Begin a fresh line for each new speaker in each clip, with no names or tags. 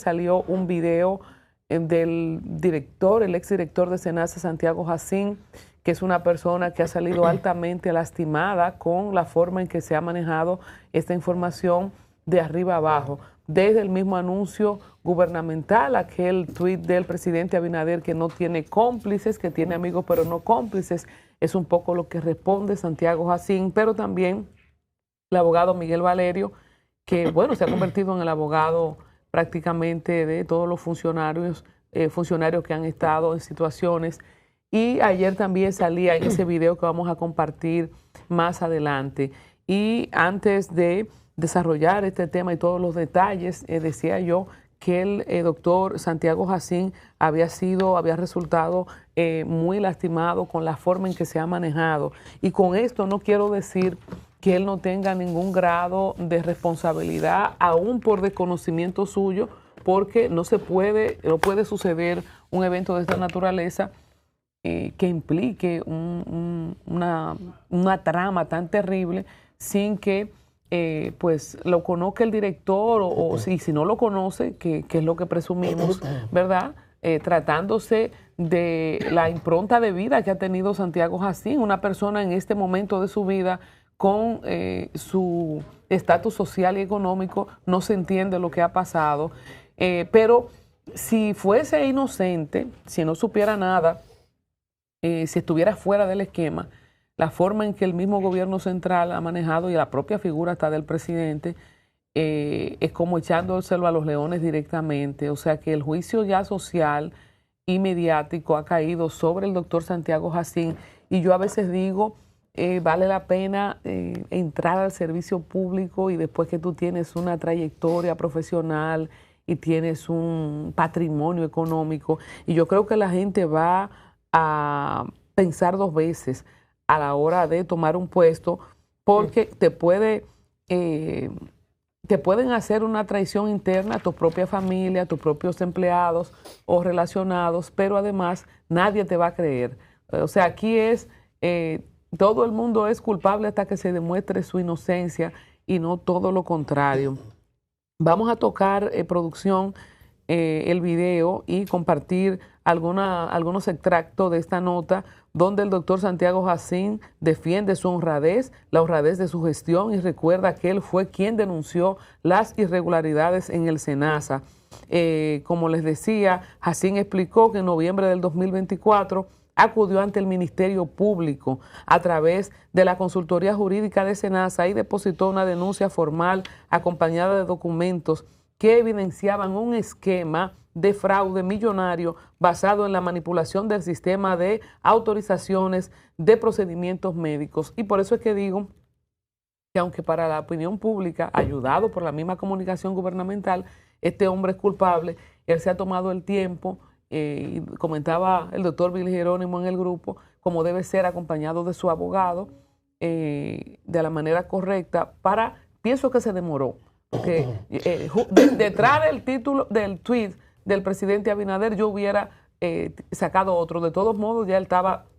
salió un video del director, el exdirector de SENASA, Santiago Jacín, que es una persona que ha salido altamente lastimada con la forma en que se ha manejado esta información de arriba abajo. Desde el mismo anuncio gubernamental, aquel tuit del presidente Abinader que no tiene cómplices, que tiene amigos pero no cómplices, es un poco lo que responde Santiago Jacín, pero también el abogado Miguel Valerio, que bueno, se ha convertido en el abogado prácticamente de todos los funcionarios que han estado en situaciones. Y ayer también salía en ese video que vamos a compartir más adelante. Y antes de desarrollar este tema y todos los detalles, decía yo que el doctor Santiago Jacín había resultado muy lastimado con la forma en que se ha manejado. Y con esto no quiero decir que él no tenga ningún grado de responsabilidad, aún por desconocimiento suyo, porque no puede suceder un evento de esta naturaleza que implique una trama tan terrible sin que pues lo conozca el director o si no lo conoce, que es lo que presumimos, ¿verdad? Tratándose de la impronta de vida que ha tenido Santiago Jacín, una persona en este momento de su vida con su estatus social y económico, no se entiende lo que ha pasado, pero si fuese inocente, si no supiera nada, si estuviera fuera del esquema, la forma en que el mismo gobierno central ha manejado y la propia figura hasta del presidente, es como echándoselo a los leones directamente. O sea que el juicio ya social y mediático ha caído sobre el doctor Santiago Jacín, y yo a veces digo, vale la pena entrar al servicio público y después que tú tienes una trayectoria profesional y tienes un patrimonio económico, y yo creo que la gente va a pensar dos veces a la hora de tomar un puesto, porque te pueden hacer una traición interna a tu propia familia, a tus propios empleados o relacionados, pero además nadie te va a creer. O sea, aquí todo el mundo es culpable hasta que se demuestre su inocencia y no todo lo contrario. Vamos a tocar, producción, el video y compartir algunos extractos de esta nota donde el doctor Santiago Jacín defiende su honradez, la honradez de su gestión, y recuerda que él fue quien denunció las irregularidades en el SENASA. Como les decía, Jacín explicó que en noviembre del 2024 acudió ante el Ministerio Público a través de la Consultoría Jurídica de SENASA y depositó una denuncia formal acompañada de documentos que evidenciaban un esquema de fraude millonario basado en la manipulación del sistema de autorizaciones de procedimientos médicos. Y por eso es que digo que aunque para la opinión pública, ayudado por la misma comunicación gubernamental, este hombre es culpable, él se ha tomado el tiempo, y comentaba el doctor Bill Jerónimo en el grupo, como debe ser acompañado de su abogado de la manera correcta, pienso que se demoró, porque detrás del título del tweet del presidente Abinader yo hubiera sacado otro. De todos modos ya él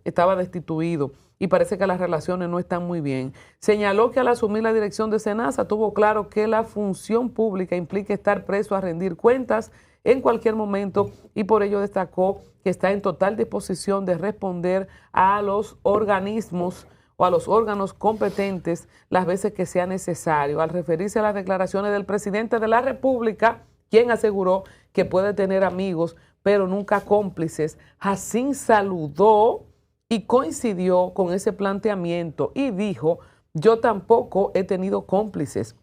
estaba destituido y parece que las relaciones no están muy bien. Señaló que al asumir la dirección de SENASA tuvo claro que la función pública implica estar preso a rendir cuentas en cualquier momento, y por ello destacó que está en total disposición de responder a los organismos o a los órganos competentes las veces que sea necesario. Al referirse a las declaraciones del presidente de la República, quien aseguró que puede tener amigos, pero nunca cómplices, Jacín saludó y coincidió con ese planteamiento y dijo: yo tampoco he tenido cómplices.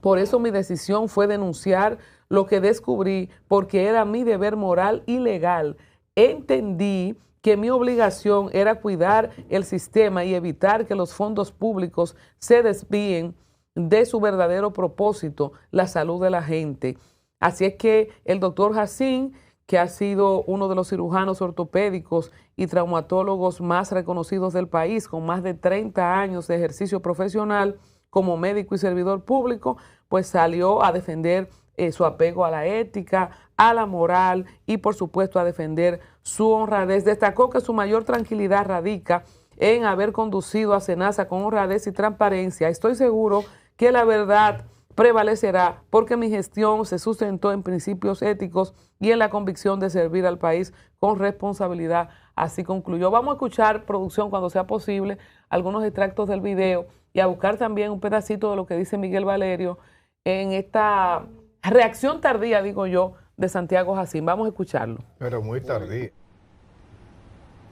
Por eso mi decisión fue denunciar lo que descubrí, porque era mi deber moral y legal. Entendí que mi obligación era cuidar el sistema y evitar que los fondos públicos se desvíen de su verdadero propósito, la salud de la gente. Así es que el doctor Jacín, que ha sido uno de los cirujanos ortopédicos y traumatólogos más reconocidos del país, con más de 30 años de ejercicio profesional como médico y servidor público, pues salió a defender su apego a la ética, a la moral y por supuesto a defender su honradez. Destacó que su mayor tranquilidad radica en haber conducido a SENASA con honradez y transparencia. Estoy seguro que la verdad prevalecerá porque mi gestión se sustentó en principios éticos y en la convicción de servir al país con responsabilidad. Así concluyó. Vamos a escuchar, producción, cuando sea posible, algunos extractos del video y a buscar también un pedacito de lo que dice Miguel Valerio en esta reacción tardía, digo yo, de Santiago Jacín. Vamos a escucharlo.
Pero muy tardía.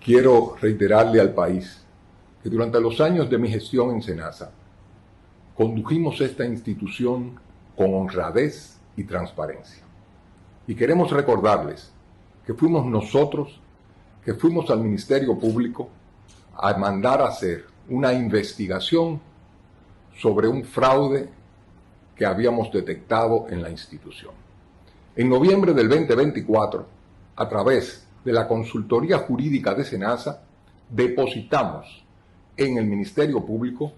Quiero reiterarle al país que durante los años de mi gestión en SENASA, condujimos esta institución con honradez y transparencia. Y queremos recordarles que fuimos nosotros que fuimos al Ministerio Público a mandar a hacer una investigación sobre un fraude que habíamos detectado en la institución. En noviembre del 2024, a través de la Consultoría Jurídica de SENASA, depositamos en el Ministerio Público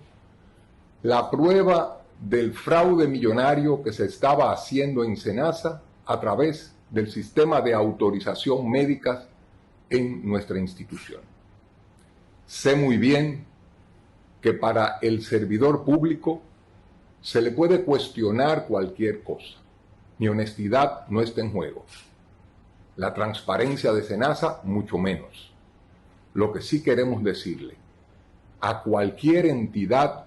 la prueba del fraude millonario que se estaba haciendo en SENASA a través del sistema de autorización médica en nuestra institución. Sé muy bien que para el servidor público se le puede cuestionar cualquier cosa. Mi honestidad no está en juego. La transparencia de SENASA, mucho menos. Lo que sí queremos decirle a cualquier entidad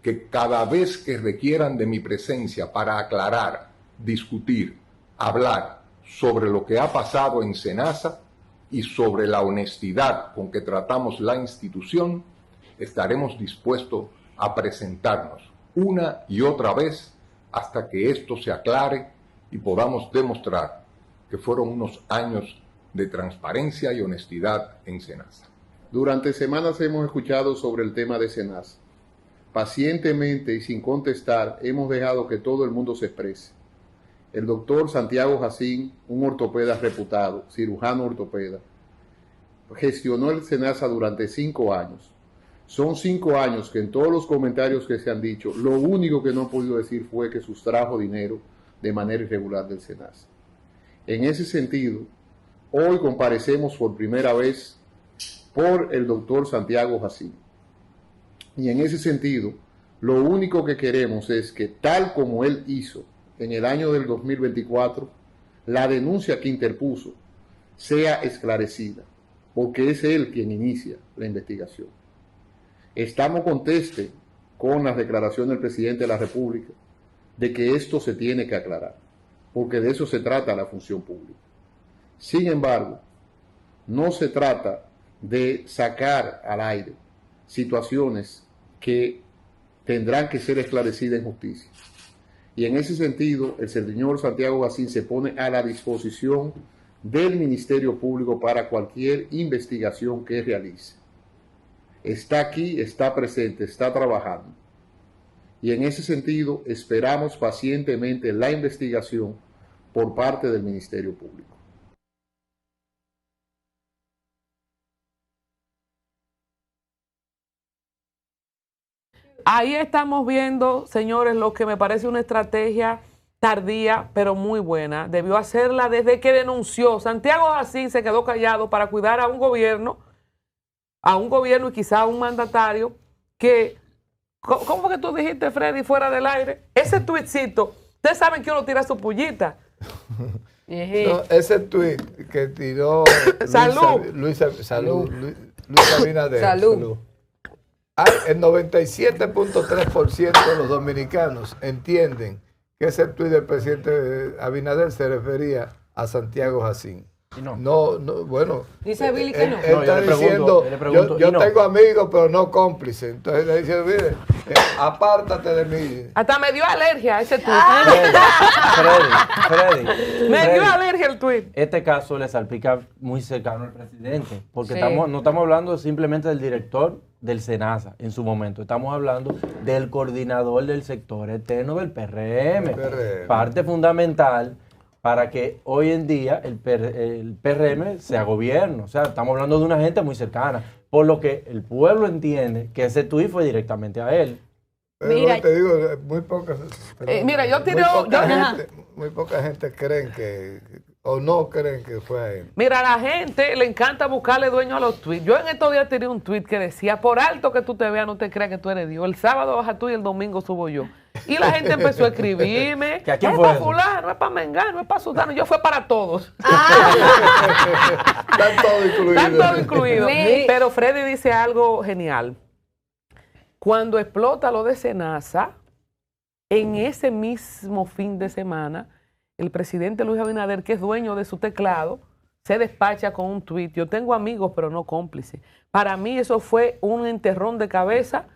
que cada vez que requieran de mi presencia para aclarar, discutir, hablar sobre lo que ha pasado en SENASA y sobre la honestidad con que tratamos la institución, estaremos dispuestos a presentarnos una y otra vez hasta que esto se aclare y podamos demostrar que fueron unos años de transparencia y honestidad en SENASA.
Durante semanas hemos escuchado sobre el tema de SENASA. Pacientemente y sin contestar hemos dejado que todo el mundo se exprese. El doctor Santiago Jacín, un ortopeda reputado, cirujano ortopeda, gestionó el SENASA durante 5 años. Son 5 años que en todos los comentarios que se han dicho, lo único que no han podido decir fue que sustrajo dinero de manera irregular del SENASA. En ese sentido, hoy comparecemos por primera vez por el doctor Santiago Jacín. Y en ese sentido, lo único que queremos es que, tal como él hizo en el año del 2024, la denuncia que interpuso sea esclarecida, porque es él quien inicia la investigación. Estamos contestes con las declaraciones del presidente de la República de que esto se tiene que aclarar, porque de eso se trata la función pública. Sin embargo, no se trata de sacar al aire situaciones que tendrán que ser esclarecidas en justicia. Y en ese sentido, el señor Santiago Jacín se pone a la disposición del Ministerio Público para cualquier investigación que realice. Está aquí, está presente, está trabajando. Y en ese sentido, esperamos pacientemente la investigación por parte del Ministerio Público.
Ahí estamos viendo, señores, lo que me parece una estrategia tardía, pero muy buena. Debió hacerla desde que denunció. Santiago Jacín se quedó callado para cuidar a un gobierno y quizá a un mandatario que, ¿cómo que tú dijiste, Freddy, fuera del aire? Ese tuitcito, ustedes saben que uno tira su pullita.
No, ese tuit que tiró Luis Abinader.
Salud.
El 97.3% de los dominicanos entienden que ese tuit del presidente Abinader se refería a Santiago Jacín. No, bueno.
Dice Billy que no.
Él está diciendo, yo tengo amigos, pero no cómplices. Entonces le dice, mire, apártate de mí.
Hasta me dio alergia ese tuit.
Freddy.
Me dio alergia el tuit.
Este caso le salpica muy cercano al presidente, porque
Sí.
no estamos hablando simplemente del director del SENASA en su momento, estamos hablando del coordinador del sector eterno del PRM. Parte fundamental para que hoy en día el PRM sea gobierno. O sea, estamos hablando de una gente muy cercana, por lo que el pueblo entiende que ese tuit fue directamente a él.
Pero
Mira,
te digo, muy pocas.
Mira, yo tiré.
Muy poca gente creen que ¿O no creen que fue a él?
Mira, a la gente le encanta buscarle dueño a los tweets. Yo en estos días tenía un tweet que decía, por alto que tú te veas, no te creas que tú eres Dios. El sábado baja tú y el domingo subo yo. Y la gente empezó a escribirme.
¿Que a quién
es
fue
para
eso?
fulano, es para mengano, es para sudano. Yo fue para todos.
Están todos incluidos.
Están todos incluidos. Pero Freddy dice algo genial. Cuando explota lo de Senasa, en ese mismo fin de semana, el presidente Luis Abinader, que es dueño de su teclado, se despacha con un tuit. Yo tengo amigos, pero no cómplices. Para mí eso fue un enterrón de cabeza,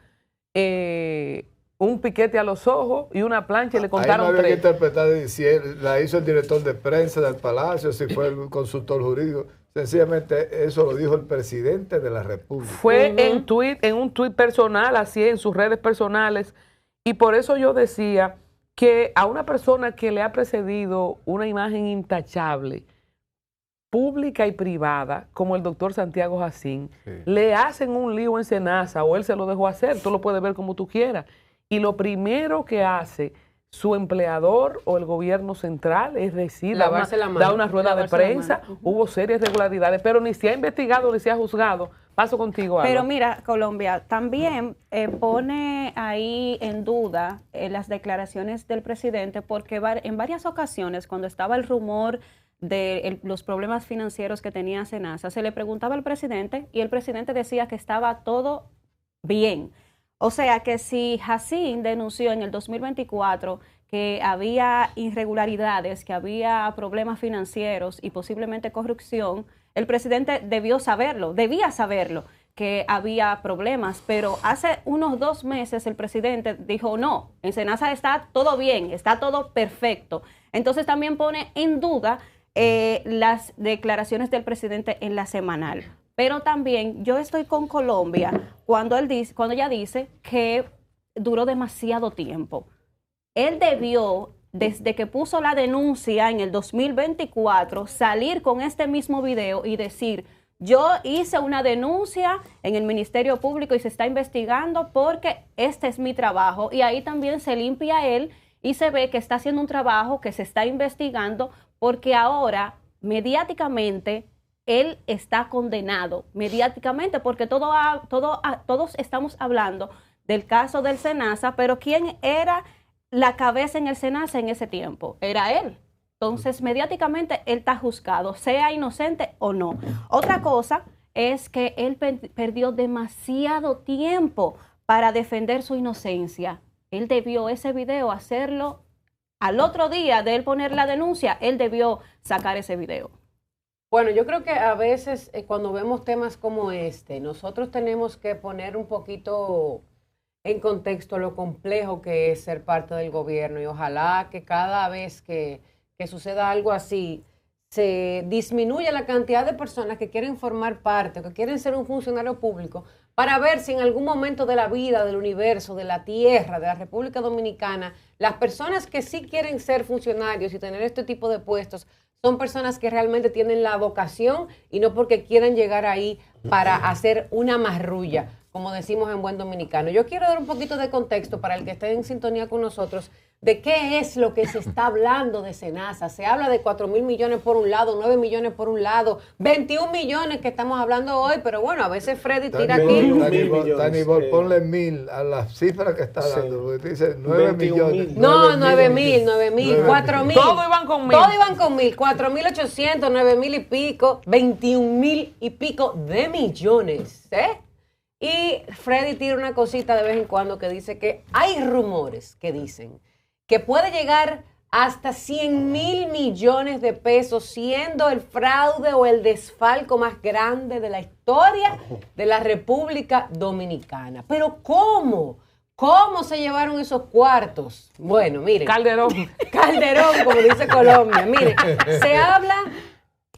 un piquete a los ojos y una plancha y le contaron
ahí no había que
tres.
interpretar si la hizo el director de prensa del Palacio, si fue el consultor jurídico. Sencillamente eso lo dijo el presidente de la República.
Fue en un tuit personal, así en sus redes personales. Y por eso yo decía que a una persona que le ha precedido una imagen intachable, pública y privada, como el doctor Santiago Jacín, le hacen un lío en Senasa o él se lo dejó hacer, tú lo puedes ver como tú quieras. Y lo primero que hace su empleador o el gobierno central es decir, da una rueda de prensa, hubo serias irregularidades, pero ni se ha investigado ni se ha juzgado. Paso contigo, Alba.
Pero mira, Colombia, también pone ahí en duda las declaraciones del presidente, porque en varias ocasiones, cuando estaba el rumor de los problemas financieros que tenía Senasa, se le preguntaba al presidente y el presidente decía que estaba todo bien. O sea que si Jacín denunció en el 2024 que había irregularidades, que había problemas financieros y posiblemente corrupción, el presidente debía saberlo, que había problemas, pero hace unos 2 meses el presidente dijo, no, en Senasa está todo bien, está todo perfecto. Entonces también pone en duda las declaraciones del presidente en la semanal. Pero también yo estoy con Colombia cuando ella dice que duró demasiado tiempo. Él debió, desde que puso la denuncia en el 2024, salir con este mismo video y decir, yo hice una denuncia en el Ministerio Público y se está investigando porque este es mi trabajo. Y ahí también se limpia él y se ve que está haciendo un trabajo que se está investigando porque ahora, mediáticamente, él está condenado. Mediáticamente, porque todos estamos hablando del caso del Senasa, pero ¿quién era la cabeza en el Senasa en ese tiempo? Era él. Entonces, mediáticamente, él está juzgado, sea inocente o no. Otra cosa es que él perdió demasiado tiempo para defender su inocencia. Él debió ese video hacerlo al otro día de él poner la denuncia, él debió sacar ese video.
Bueno, yo creo que a veces cuando vemos temas como este, nosotros tenemos que poner un poquito en contexto lo complejo que es ser parte del gobierno y ojalá que cada vez que suceda algo así, se disminuya la cantidad de personas que quieren formar parte, que quieren ser un funcionario público, para ver si en algún momento de la vida, del universo, de la tierra, de la República Dominicana, las personas que sí quieren ser funcionarios y tener este tipo de puestos, son personas que realmente tienen la vocación y no porque quieran llegar ahí para hacer una marrulla, como decimos en buen dominicano. Yo quiero dar un poquito de contexto para el que esté en sintonía con nosotros de qué es lo que se está hablando de Senasa. Se habla de 4.000 millones por un lado, 9 millones por un lado, 21 millones que estamos hablando hoy, pero bueno, a veces Freddy tira aquí.
Tanibol, ponle 1.000 a las cifras que está dando, porque dice 9 millones.
No, 9.000, 4.000.
Todos iban con 1.000.
Todos iban con 1.000, 4.800, 9.000 y pico, 21.000 y pico de millones, Y Freddy tira una cosita de vez en cuando que dice que hay rumores que dicen que puede llegar hasta 100.000 millones de pesos, siendo el fraude o el desfalco más grande de la historia de la República Dominicana. Pero ¿cómo? ¿Cómo se llevaron esos cuartos? Bueno, miren.
Calderón,
como dice Colombia. Miren, se habla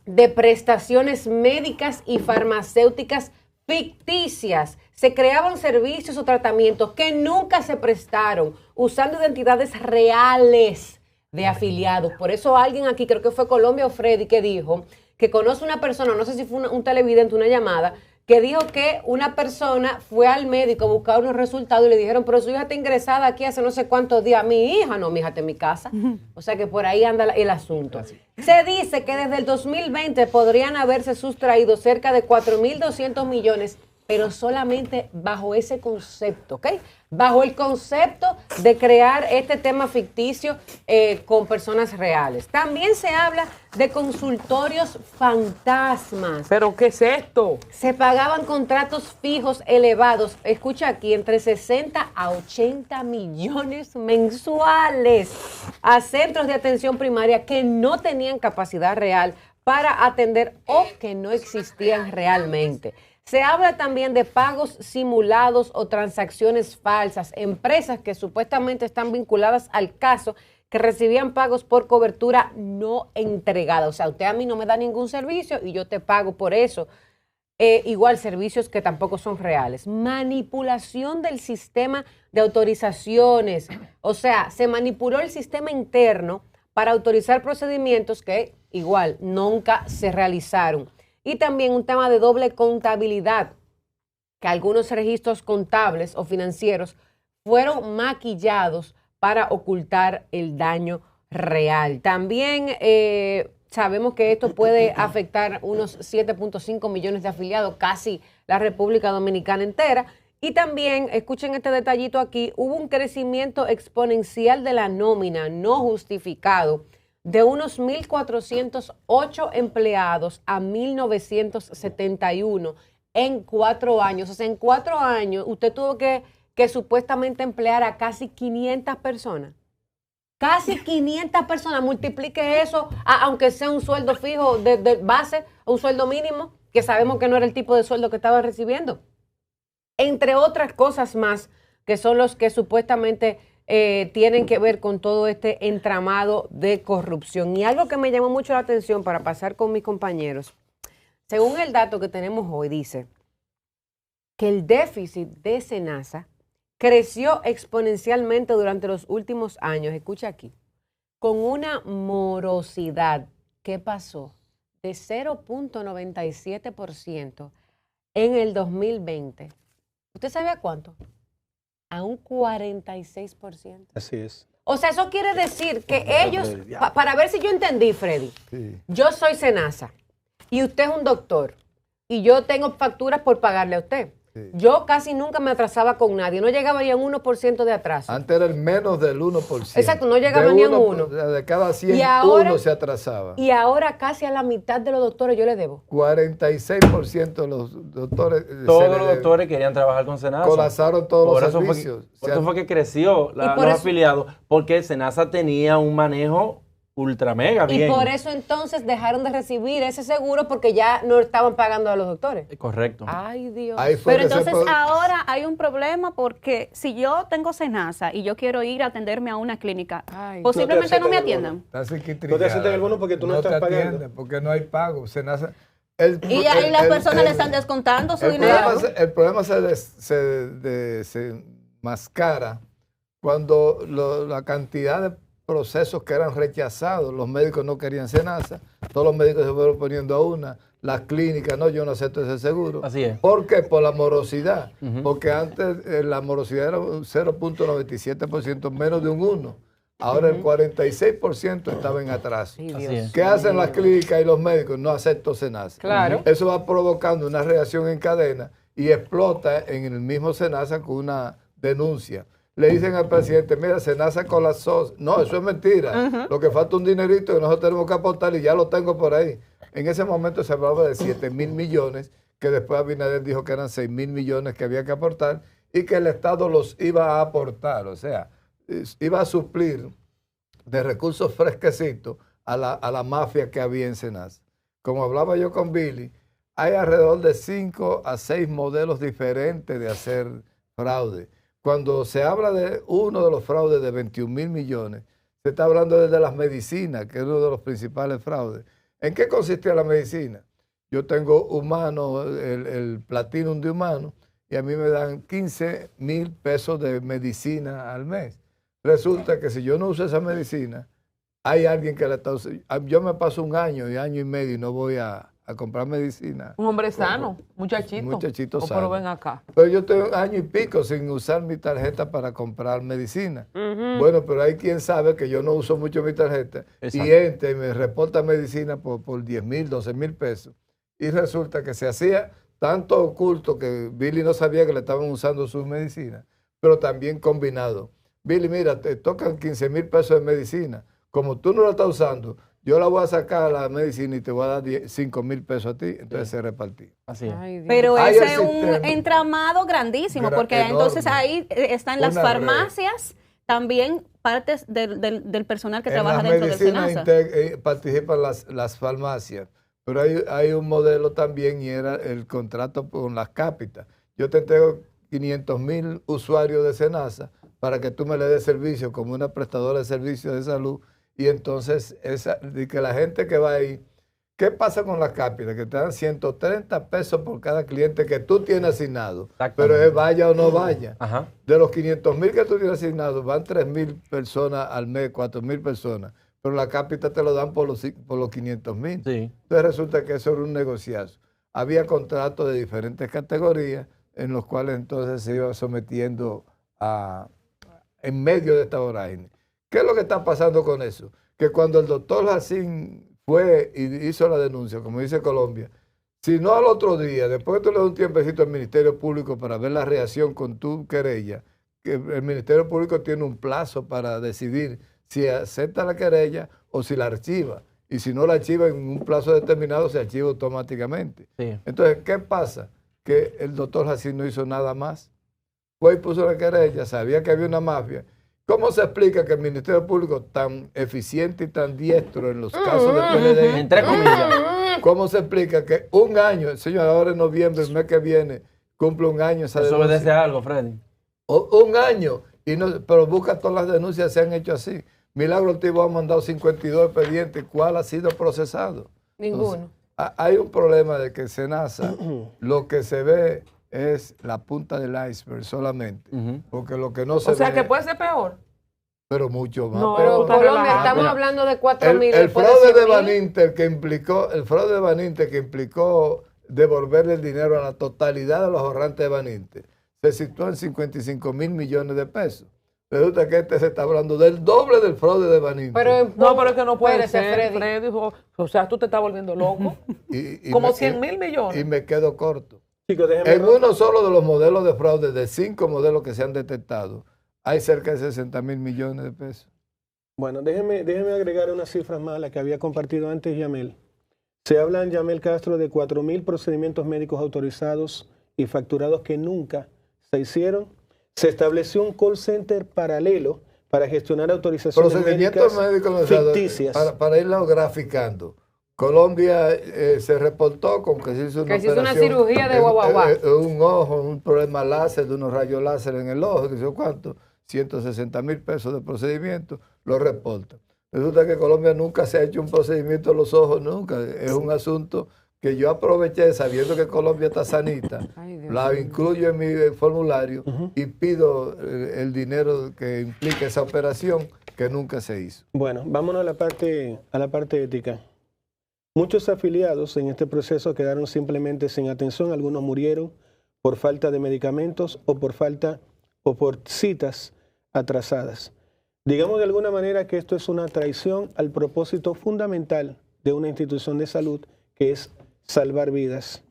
de prestaciones médicas y farmacéuticas ficticias. Se creaban servicios o tratamientos que nunca se prestaron, usando identidades reales de afiliados. Por eso alguien aquí, creo que fue Colombia o Freddy, que dijo que conoce una persona, no sé si fue un televidente, una llamada, que dijo que una persona fue al médico a buscar unos resultados y le dijeron, pero su hija está ingresada aquí hace no sé cuántos días. Mi hija, no, mi hija está en mi casa. O sea que por ahí anda el asunto. Se dice que desde el 2020 podrían haberse sustraído cerca de 4.200 millones, pero solamente bajo ese concepto, ¿ok? Bajo el concepto de crear este tema ficticio con personas reales. También se habla de consultorios fantasmas.
¿Pero qué es esto?
Se pagaban contratos fijos elevados, escucha aquí, entre 60 a 80 millones mensuales a centros de atención primaria que no tenían capacidad real para atender o que no existían realmente. Se habla también de pagos simulados o transacciones falsas, empresas que supuestamente están vinculadas al caso, que recibían pagos por cobertura no entregada. O sea, usted a mí no me da ningún servicio y yo te pago por eso. Igual servicios que tampoco son reales. Manipulación del sistema de autorizaciones. O sea, se manipuló el sistema interno para autorizar procedimientos que igual nunca se realizaron. Y también un tema de doble contabilidad, que algunos registros contables o financieros fueron maquillados para ocultar el daño real. También sabemos que esto puede afectar unos 7.5 millones de afiliados, casi la República Dominicana entera. Y también, escuchen este detallito aquí, hubo un crecimiento exponencial de la nómina no justificado de unos 1.408 empleados a 1.971 en 4 años. O sea, en 4 años usted tuvo que supuestamente emplear a casi 500 personas. Casi 500 personas. Multiplique eso, aunque sea un sueldo fijo de base, un sueldo mínimo, que sabemos que no era el tipo de sueldo que estaban recibiendo. Entre otras cosas más, que son los que supuestamente tienen que ver con todo este entramado de corrupción. Y algo que me llamó mucho la atención para pasar con mis compañeros, según el dato que tenemos hoy, dice que el déficit de SENASA creció exponencialmente durante los últimos años, escucha aquí, con una morosidad, ¿qué pasó? De 0.97% en el 2020. ¿Usted sabe a cuánto? A un 46%.
Así es.
O sea, eso quiere decir que ellos, para ver si yo entendí, Freddy, sí. Yo soy SENASA y usted es un doctor y yo tengo facturas por pagarle a usted. Sí. Yo casi nunca me atrasaba con nadie, no llegaba ni a un 1% de atraso.
Antes era el menos del 1%.
Exacto, no llegaba ni a un 1.
De cada 100, uno se atrasaba.
Y ahora casi a la mitad de los doctores yo le debo.
46% de los doctores.
Todos los doctores querían trabajar con SENASA.
Colapsaron todos los servicios.
Por eso fue que creció los afiliados, porque SENASA tenía un manejo ultra mega bien.
Y por eso entonces dejaron de recibir ese seguro porque ya no estaban pagando a los doctores.
Correcto.
Ay, Dios.
Pero entonces ahora hay un problema porque si yo tengo SENASA y yo quiero ir a atenderme a una clínica, posiblemente no me atiendan.
No te aceptan el bono porque tú no estás pagando.
Porque no hay pago. SENASA...
Y las personas le están descontando su dinero.
El problema se mascara cuando la cantidad de procesos que eran rechazados, los médicos no querían SENASA, todos los médicos se fueron poniendo a una, las clínicas, no, yo no acepto ese seguro.
Así es.
¿Por qué? Por la morosidad, porque antes la morosidad era un 0.97%, menos de un 1%, ahora el 46% estaba en atraso. ¿Qué hacen las clínicas y los médicos? No acepto SENASA.
Claro.
Eso va provocando una reacción en cadena y explota en el mismo SENASA con una denuncia. Le dicen al presidente, mira, SENASA colapsó. No, eso es mentira. Lo que falta es un dinerito que nosotros tenemos que aportar y ya lo tengo por ahí. En ese momento se hablaba de 7.000 millones, que después Abinader dijo que eran 6.000 millones que había que aportar y que el Estado los iba a aportar. O sea, iba a suplir de recursos fresquecitos a la mafia que había en SENASA. Como hablaba yo con Billy, hay alrededor de 5 a 6 modelos diferentes de hacer fraude. Cuando se habla de uno de los fraudes de 21.000 millones, se está hablando desde las medicinas, que es uno de los principales fraudes. ¿En qué consiste la medicina? Yo tengo Humano, el Platinum de Humano, y a mí me dan 15.000 pesos de medicina al mes. Resulta que si yo no uso esa medicina, hay alguien que la está usando. Yo me paso un año y medio y no voy a a comprar medicina.
Un hombre sano, muchachito.
Muchachito
Pero
sano.
ven acá.
Pero yo tengo 1 año y pico sin usar mi tarjeta para comprar medicina. Bueno, pero hay quien sabe que yo no uso mucho mi tarjeta.
Exacto.
Y entra y me reporta medicina por 10,000, 12,000 pesos. Y resulta que se hacía tanto oculto que Billy no sabía que le estaban usando sus medicinas, pero también combinado. Billy, mira, te tocan 15,000 pesos de medicina. Como tú no la estás usando, yo la voy a sacar a la medicina y te voy a dar 5,000 pesos a ti. Entonces se repartía.
Así es.
Ay, Dios.
Pero
Hay
ese
el
es un
sistema.
entramado grandísimo, porque
Enorme.
entonces ahí están las
Una red.
farmacias, también partes del personal que
En
trabaja
las
dentro del
medicinas
SENASA.
participan las farmacias, pero hay un modelo también y era el contrato con las cápitas. Yo te entrego 500,000 usuarios de SENASA para que tú me le des servicio como una prestadora de servicios de salud. Y entonces, que la gente que va ahí, ¿qué pasa con las cápitas? Que te dan 130 pesos por cada cliente que tú tienes asignado. Pero es vaya o no vaya.
Ajá.
De los 500,000 que tú tienes asignados, van 3,000 personas al mes, 4,000 personas. Pero la cápita te lo dan por los 500,000.
Sí.
Entonces resulta que eso era un negociazo. Había contratos de diferentes categorías en los cuales entonces se iba sometiendo en medio de esta vorágine. ¿Qué es lo que está pasando con eso? Que cuando el doctor Jacín fue y hizo la denuncia, como dice Colombia, si no al otro día, después que tú le das un tiempecito al Ministerio Público para ver la reacción con tu querella, que el Ministerio Público tiene un plazo para decidir si acepta la querella o si la archiva. Y si no la archiva en un plazo determinado, se archiva automáticamente.
Sí.
Entonces, ¿qué pasa? Que el doctor Jacín no hizo nada más. Fue y puso la querella, sabía que había una mafia. ¿Cómo se explica que el Ministerio Público, tan eficiente y tan diestro en los casos del PLD,
Entre comillas.
cómo se explica que 1 año, el señor, ahora en noviembre, el mes que viene, cumple 1 año esa
Eso
denuncia?
obedece a algo, Freddy.
1 año, pero busca todas las denuncias, se han hecho así. Milagro Ortiz ha mandado 52 expedientes, ¿cuál ha sido procesado?
Ninguno.
Hay un problema de que SENASA, lo que se ve es la punta del iceberg solamente, porque lo que no se
O sea
ve,
que puede ser peor.
pero mucho más.
No,
Pero
tú estás
Colombia,
relajando.
estamos
Mira,
hablando de 4,000.
el
después
fraude de
100,000.
Baninter que implicó devolverle el dinero a la totalidad de los ahorrantes de Baninter, se situó en 55,000 millones de pesos. Resulta que se está hablando del doble del fraude de Baninter.
Pero,
No, pero es que no puede
espérese,
ser,
Freddy.
Freddy. O sea, tú te estás volviendo loco.
Y
Como
me-
100,000 millones.
Y me quedo corto.
Chicos, déjenme
En uno solo de los modelos de fraude, de 5 modelos que se han detectado, hay cerca de 60,000 millones de pesos.
Bueno, déjeme agregar unas cifras más a las que había compartido antes Yamel. Se habla en Yamel Castro de 4,000 procedimientos médicos autorizados y facturados que nunca se hicieron. Se estableció un call center paralelo para gestionar autorizaciones
Procedimientos médicos
ficticias.
para irlo graficando. Colombia se reportó con que se hizo una
Que se hizo una
operación
cirugía de
en-
guaguaguá.
en un ojo, un problema láser, de unos rayos láser en el ojo, que sé yo cuánto, 160,000 pesos de procedimiento, lo reportan. Resulta que Colombia nunca se ha hecho un procedimiento en los ojos, nunca. Es un asunto que yo aproveché sabiendo que Colombia está sanita,
Ay, Dios
la
mío.
incluyo en mi formulario y pido el dinero que implica esa operación que nunca se hizo.
Bueno, vámonos a la parte ética. Muchos afiliados en este proceso quedaron simplemente sin atención. Algunos murieron por falta de medicamentos o por citas atrasadas. Digamos de alguna manera que esto es una traición al propósito fundamental de una institución de salud, que es salvar vidas.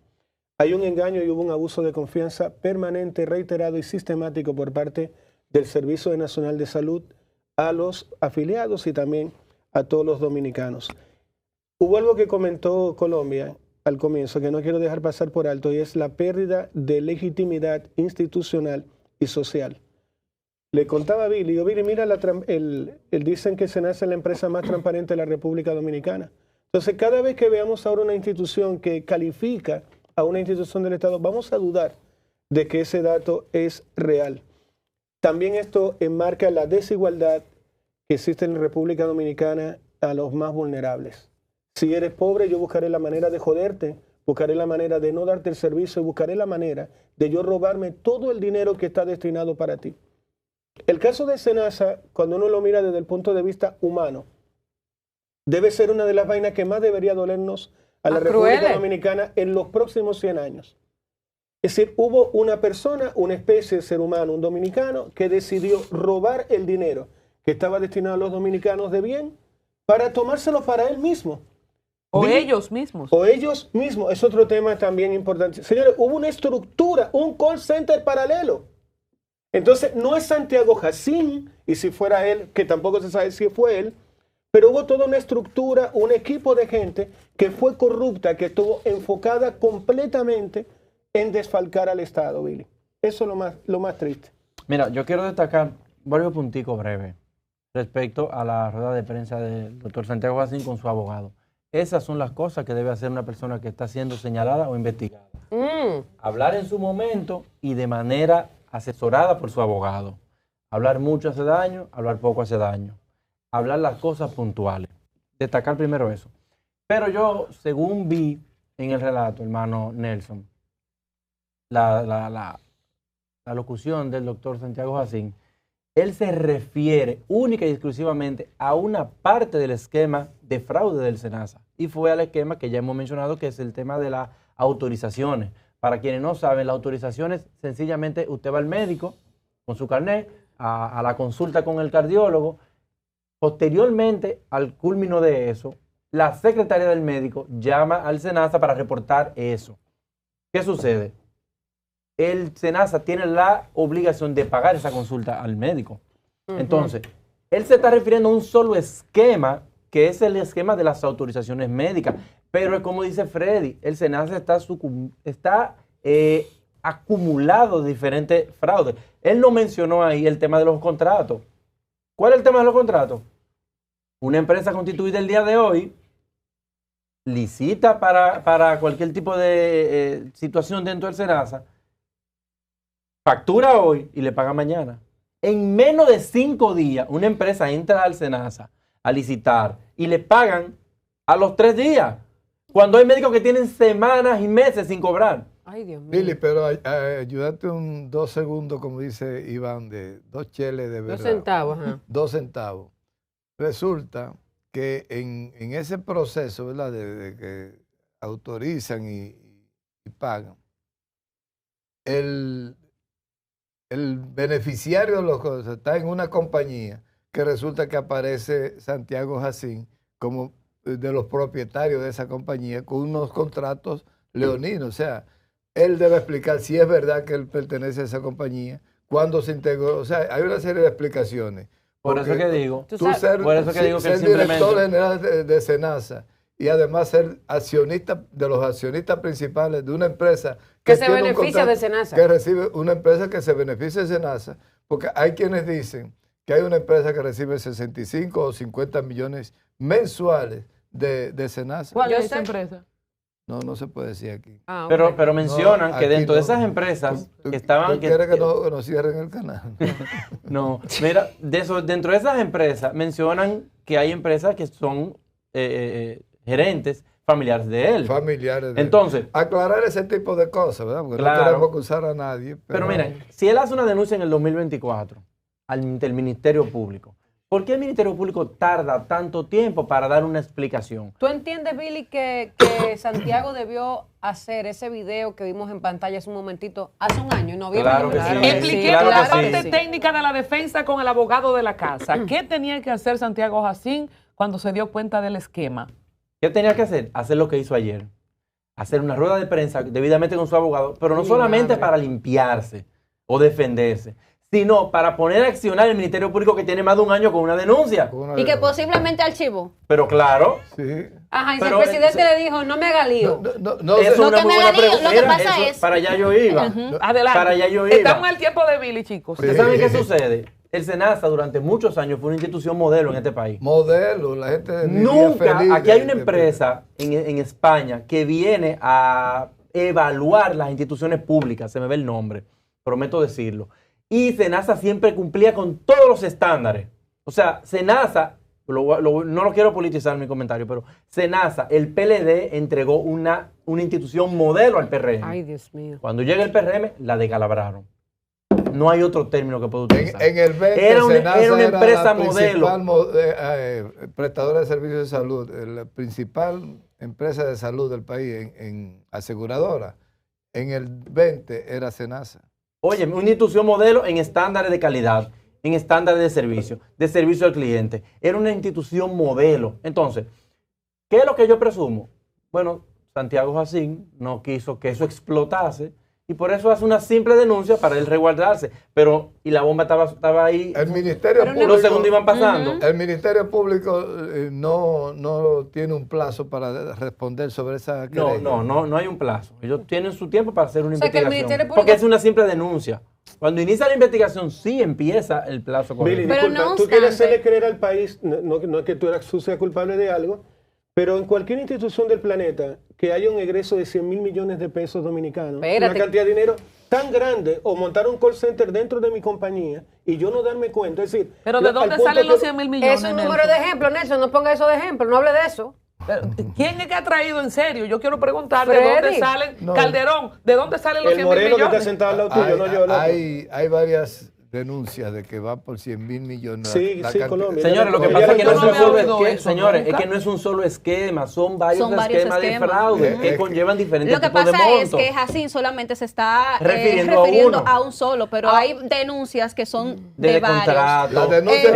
Hay un engaño y hubo un abuso de confianza permanente, reiterado y sistemático por parte del Servicio Nacional de Salud a los afiliados y también a todos los dominicanos. Hubo algo que comentó Colombia al comienzo que no quiero dejar pasar por alto y es la pérdida de legitimidad institucional y social. Le contaba a Billy, mira, dicen que SENASA es la empresa más transparente de la República Dominicana. Entonces, cada vez que veamos ahora una institución que califica a una institución del Estado, vamos a dudar de que ese dato es real. También esto enmarca la desigualdad que existe en la República Dominicana a los más vulnerables. Si eres pobre, yo buscaré la manera de joderte, buscaré la manera de no darte el servicio, buscaré la manera de yo robarme todo el dinero que está destinado para ti. El caso de SENASA, cuando uno lo mira desde el punto de vista humano, debe ser una de las vainas que más debería dolernos a la
Más
República
crueles.
Dominicana en los próximos 100 años. Es decir, hubo una persona, una especie de ser humano, un dominicano, que decidió robar el dinero que estaba destinado a los dominicanos de bien para tomárselo para él mismo.
O
Bien.
ellos mismos.
O ellos mismos, es otro tema también importante. Señores, hubo una estructura, un call center paralelo. Entonces, no es Santiago Jacín, y si fuera él, que tampoco se sabe si fue él, pero hubo toda una estructura, un equipo de gente que fue corrupta, que estuvo enfocada completamente en desfalcar al Estado, Billy. Eso es lo más triste.
Mira, yo quiero destacar varios punticos breves respecto a la rueda de prensa del doctor Santiago Jacín con su abogado. Esas son las cosas que debe hacer una persona que está siendo señalada o investigada. Hablar en su momento y de manera asesorada por su abogado. Hablar mucho hace daño, hablar poco hace daño. Hablar las cosas puntuales. Destacar primero eso. Pero yo, según vi en el relato, hermano Nelson, la locución del doctor Santiago Jacín, él se refiere única y exclusivamente a una parte del esquema de fraude del SENASA. Y fue al esquema que ya hemos mencionado, que es el tema de las autorizaciones. Para quienes no saben, las autorizaciones, sencillamente usted va al médico con su carnet, a la consulta con el cardiólogo. Posteriormente, al culmino de eso, la secretaria del médico llama al SENASA para reportar eso. ¿Qué sucede? El SENASA tiene la obligación de pagar esa consulta al médico. Entonces, él se está refiriendo a un solo esquema, que es el esquema de las autorizaciones médicas. Pero es como dice Freddy, el SENASA está acumulado de diferentes fraudes. Él no mencionó ahí el tema de los contratos. ¿Cuál es el tema de los contratos? Una empresa constituida el día de hoy licita para cualquier tipo de situación dentro del SENASA, factura hoy y le paga mañana. En menos de 5 días, una empresa entra al SENASA a licitar y le pagan a los 3 días. Cuando hay médicos que tienen semanas y meses sin cobrar.
Ay, Dios mío.
Billy, pero ayúdate 2 segundos, como dice Iván, de 2 cheles de verdad.
2 centavos, ajá.
2 centavos. Resulta que en ese proceso, ¿verdad?, de que autorizan y pagan, el beneficiario de los cosas está en una compañía que resulta que aparece Santiago Jacín como de los propietarios de esa compañía con unos contratos leoninos. O sea, él debe explicar si es verdad que él pertenece a esa compañía, cuándo se integró. O sea, hay una serie de explicaciones.
Por eso que digo,
ser director general de SENASA y además ser accionista de los accionistas principales de una empresa
que se beneficia de SENASA.
Que recibe una empresa que se beneficia de SENASA, porque hay quienes dicen que hay una empresa que recibe 65 o 50 millones mensuales de SENASA.
¿Cuál es esa empresa?
No se puede decir aquí.
Ah, okay.
Pero mencionan que dentro de esas empresas que estaban...
¿Tú quieres que no cierren el canal?
No, mira, dentro de esas empresas mencionan que hay empresas que son gerentes familiares de él.
Familiares de
Entonces,
él. Aclarar ese tipo de cosas, ¿verdad? Porque
claro,
no queremos acusar a nadie.
Pero miren, si él hace una denuncia en el 2024 ante el Ministerio Público, ¿por qué el Ministerio Público tarda tanto tiempo para dar una explicación?
¿Tú entiendes, Billy, que Santiago debió hacer ese video que vimos en pantalla hace un momentito, hace un año, en noviembre?
Claro que sí.
Expliqué
Claro
la
que
parte
sí.
técnica de la defensa con el abogado de la casa. ¿Qué tenía que hacer Santiago Jacín cuando se dio cuenta del esquema?
¿Qué tenía que hacer? Hacer lo que hizo ayer. Hacer una rueda de prensa debidamente con su abogado, pero no solamente para limpiarse o defenderse, sino para poner a accionar el Ministerio Público que tiene más de un año con una denuncia.
Y que posiblemente archivó.
Pero claro.
Sí.
Ajá, y si el
Pero,
presidente le dijo, no me haga lío.
No,
Eso es
Lo
una
que
muy
me
buena
haga lío,
pregunta.
lo que
Mira,
pasa
eso,
es-
para allá yo iba.
Adelante.
Para allá yo iba.
Estamos en el tiempo de Billy, chicos.
¿Ustedes saben qué sucede? El SENASA durante muchos años fue una institución modelo en este país.
Modelo, la gente...
Nunca,
feliz
aquí hay una
de-
empresa en España que viene a evaluar las instituciones públicas, se me ve el nombre, prometo decirlo. Y SENASA siempre cumplía con todos los estándares. O sea, SENASA, no lo quiero politizar mi comentario, pero SENASA, el PLD entregó una institución modelo al PRM.
Ay, Dios mío.
Cuando llega el PRM, la descalabraron. No hay otro término que pueda utilizar.
En el 20,
era una empresa
la
modelo.
Prestadora de servicios de salud, la principal empresa de salud del país en aseguradora. En el 20 era Senasa.
Oye, una institución modelo en estándares de calidad, en estándares de servicio al cliente. Era una institución modelo. Entonces, ¿qué es lo que yo presumo? Bueno, Santiago Jacín no quiso que eso explotase y por eso hace una simple denuncia para él resguardarse. Pero, y la bomba estaba ahí.
El Ministerio Público,
los segundos iban pasando.
El Ministerio Público no tiene un plazo para responder sobre esa querella.
No hay un plazo. Ellos tienen su tiempo para hacer una investigación.
Público...
Porque es una simple denuncia. Cuando inicia la investigación, sí empieza el plazo correcto.
Billy, disculpa, tú quieres hacerle creer al país, no es que tú seas culpable de algo, pero en cualquier institución del planeta que haya un egreso de 100 mil millones de pesos dominicanos, una cantidad de dinero tan grande, o montar un call center dentro de mi compañía y yo no darme cuenta, es decir...
Pero ¿de dónde salen los 100 mil millones?
Es un número de ejemplo, Nelson, no ponga eso de ejemplo, no hable de eso.
Pero, ¿quién es que ha traído en serio? Yo quiero preguntar de dónde salen, Calderón, ¿de dónde salen los 100 mil millones?
El Moreno que está sentado al lado tuyo, no yo.
Hay varias denuncias de que va por 100 mil millones.
Sí, Colombia.
Señores, lo que pasa es que no es un solo esquema, señores, es que no es un solo esquema, son varios esquemas de fraude que conllevan diferentes tipos de montos.
Lo que pasa es que Jacín solamente se está refiriendo a un solo, pero hay denuncias que son de varios.
Las
denuncias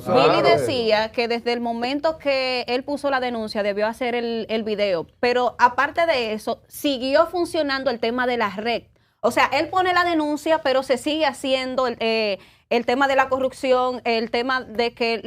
Billy decía que desde el momento que él puso la denuncia debió hacer el video, pero aparte de eso, siguió funcionando el tema de la red. O sea, él pone la denuncia, pero se sigue haciendo el tema de la corrupción, el tema de que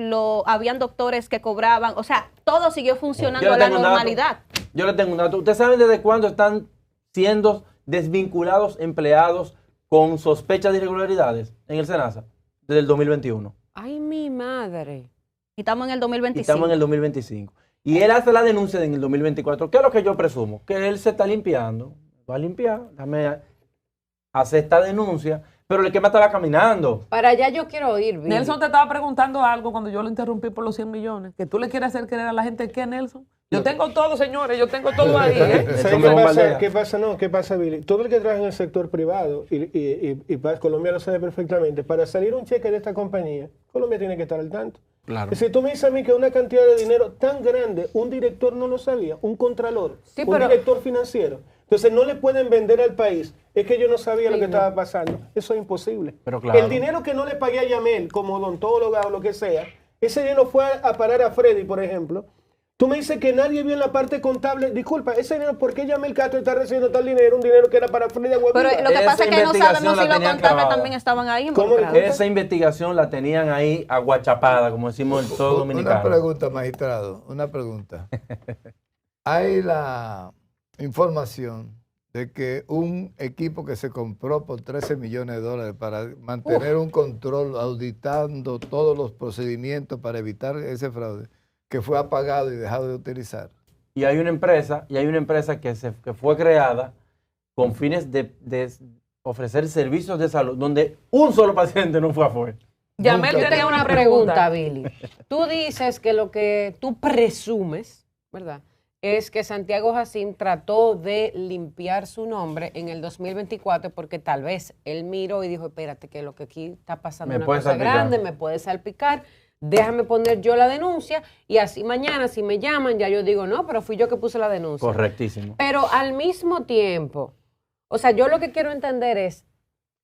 habían doctores que cobraban. O sea, todo siguió funcionando a la normalidad.
Yo le tengo un dato. ¿Ustedes saben desde cuándo están siendo desvinculados empleados con sospechas de irregularidades en el SENASA? Desde el 2021.
Ay, mi madre.
Y estamos en el 2025.
Estamos en el 2025. Y él hace la denuncia en el 2024. ¿Qué es lo que yo presumo? Que él se está limpiando. Va a limpiar. Hace esta denuncia, pero el esquema estaba caminando.
Para allá yo quiero ir, Billy.
Nelson te estaba preguntando algo cuando yo lo interrumpí por los 100 millones. Que tú le quieres hacer creer a la gente que, Nelson. Yo tengo todo, señores, yo tengo todo ahí.
¿Qué pasa, Billy? Todo el que trabaja en el sector privado, y Colombia lo sabe perfectamente, para salir un cheque de esta compañía, Colombia tiene que estar al tanto.
Claro.
Si tú me dices a mí que una cantidad de dinero tan grande, un director no lo sabía, un contralor, un director financiero. Entonces no le pueden vender al país. Es que yo no sabía lo que estaba pasando. Eso es imposible.
Pero claro.
El dinero que no le pagué a Yamel como odontóloga o lo que sea, ese dinero fue a parar a Freddy, por ejemplo. Tú me dices que nadie vio en la parte contable. Disculpa, ese dinero, ¿por qué Yamel Castro está recibiendo tal dinero? Un dinero que era para Freddy Huevo.
Pero lo que pasa es que no sabemos si los contables también estaban ahí involucrados.
Esa investigación la tenían ahí aguachapada, como decimos el todo dominicano.
Una pregunta, magistrado, una pregunta. Hay la información de que un equipo que se compró por 13 millones de dólares para mantener un control, auditando todos los procedimientos para evitar ese fraude, que fue apagado y dejado de utilizar.
Y hay una empresa que fue creada con fines de ofrecer servicios de salud, donde un solo paciente no fue afuera.
Yamel tenía una pregunta, Billy. Tú dices que lo que tú presumes, ¿verdad?, es que Santiago Jacín trató de limpiar su nombre en el 2024 porque tal vez él miró y dijo, espérate, que lo que aquí está pasando es una cosa grande, me puede salpicar, déjame poner yo la denuncia y así mañana si me llaman ya yo digo, no, pero fui yo que puse la denuncia.
Correctísimo.
Pero al mismo tiempo, o sea, yo lo que quiero entender es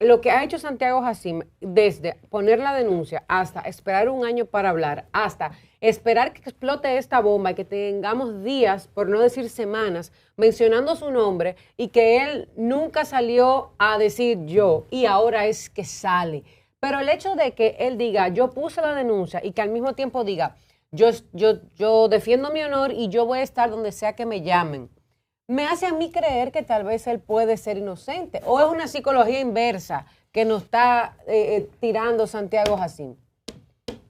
lo que ha hecho Santiago Jacín desde poner la denuncia hasta esperar un año para hablar, hasta esperar que explote esta bomba y que tengamos días, por no decir semanas, mencionando su nombre y que él nunca salió a decir yo y ahora es que sale. Pero el hecho de que él diga, yo puse la denuncia y que al mismo tiempo diga, yo defiendo mi honor y yo voy a estar donde sea que me llamen, me hace a mí creer que tal vez él puede ser inocente. ¿O es una psicología inversa que nos está tirando Santiago Jacín?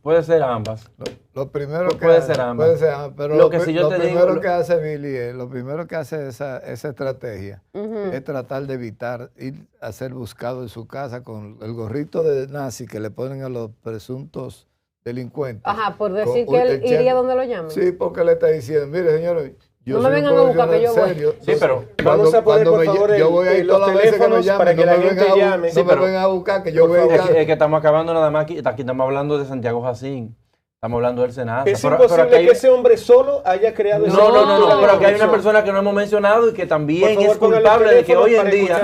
Puede ser ambas.
Lo primero que
puede ser ambas.
Puede ser ambas, pero lo primero que hace Billy, lo primero que hace esa estrategia es tratar de evitar ir a ser buscado en su casa con el gorrito de nazi que le ponen a los presuntos delincuentes.
Ajá, por decir que él iría donde lo llamen.
Sí, porque le está diciendo, mire señores,
No me vengan a buscar que yo voy.
Sí, pero
vamos a poner, por favor,
yo voy a ir
los
todas las veces que me
teléfonos
llamen,
para que
no
la
me
gente
vengan
llame.
no me vengan a buscar, que yo voy a ir.
es que estamos acabando nada más aquí estamos hablando de Santiago Jacín. Estamos hablando del Senasa.
Es imposible que ese hombre solo haya creado esa estructura de
pero aquí hay una
corrupción.
persona que no hemos mencionado y que también
Por favor,
es culpable de que hoy en día...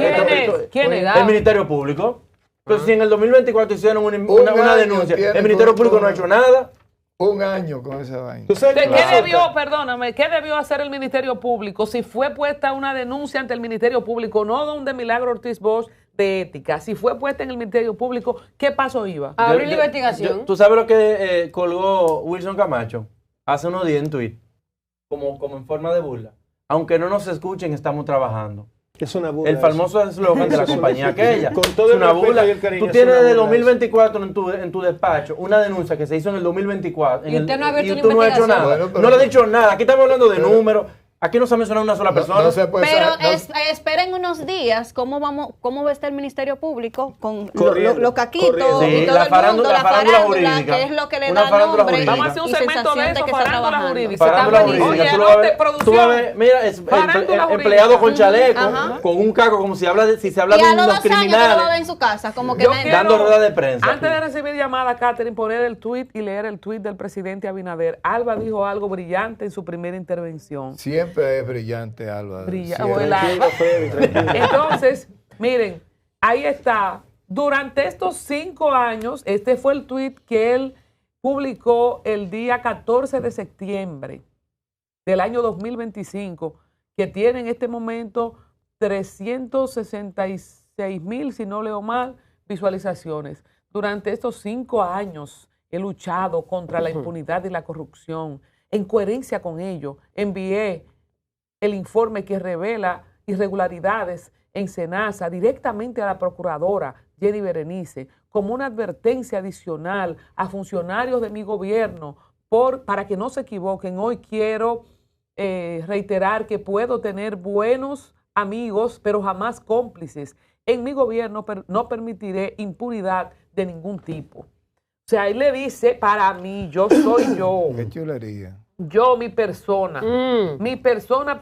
¿Quién es?
El Ministerio Público. Pues si en el 2024 hicieron una denuncia, el Ministerio Público no ha hecho nada.
Un año con esa vaina.
¿Qué debió hacer el Ministerio Público si fue puesta una denuncia ante el Ministerio Público, no donde Milagro Ortiz Bosch de ética? Si fue puesta en el Ministerio Público, ¿qué paso iba?
Abrir la investigación.
¿Tú sabes lo que colgó Wilson Camacho hace unos días en Twitter? Como en forma de burla. Aunque no nos escuchen, estamos trabajando.
Es una burla.
El famoso eslogan de la compañía aquella.
Con todo
es
el
una
respeto
burla.
y el cariño,
Tú
es
tienes
una
desde
burla
2024 en tu despacho una denuncia que se hizo en el 2024.
Y usted no ha abierto
y
una
tú no has hecho
investigación.
nada.
Bueno,
no le has dicho nada. Aquí estamos hablando de números. Aquí no se ha mencionado una sola persona.
No se puede
Pero
saber,
esperen unos días cómo va a estar el Ministerio Público con
Corriendo,
los caquitos
corriendo.
Sí,
y todo
la
el mundo, la
farándula
farándula,
jurídica.
que es lo que le
Una
da
farándula
nombre
jurídica.
Vamos a hacer un
y
segmento de
sensación
eso,
que está
farándula
trabajando.
jurídica.
Farándula
Está buenísimo.
jurídica.
Oye,
Tú lo vas a
anote,
ver,
producción.
tú vas a ver, mira,
Farándula
empleado
jurídica.
con chaleco,
Ajá.
con un cargo, como si se habla
Y
de
a los
unos
2 años que lo va a ver en
criminales,
su casa, como que
Yo
nadie-
quiero,
dando rueda de prensa.
antes de recibir llamada, Catherine, poner el tweet y leer el tweet del presidente Abinader. Alba dijo algo brillante en su primera intervención.
siempre es brillante, Álvaro.
Tranquilo, Freddy, tranquilo.
Entonces, miren, ahí está. Durante estos 5 años, este fue el tweet que él publicó el día 14 de septiembre del año 2025, que tiene en este momento 366,000, si no leo mal, visualizaciones. Durante estos 5 años he luchado contra la impunidad y la corrupción. En coherencia con ello, envié el informe que revela irregularidades en Senasa directamente a la procuradora Jenny Berenice como una advertencia adicional a funcionarios de mi gobierno para que no se equivoquen. Hoy quiero reiterar que puedo tener buenos amigos, pero jamás cómplices. En mi gobierno no permitiré impunidad de ningún tipo. O sea, él le dice, para mí, yo soy yo.
Qué chulería.
Yo, mi persona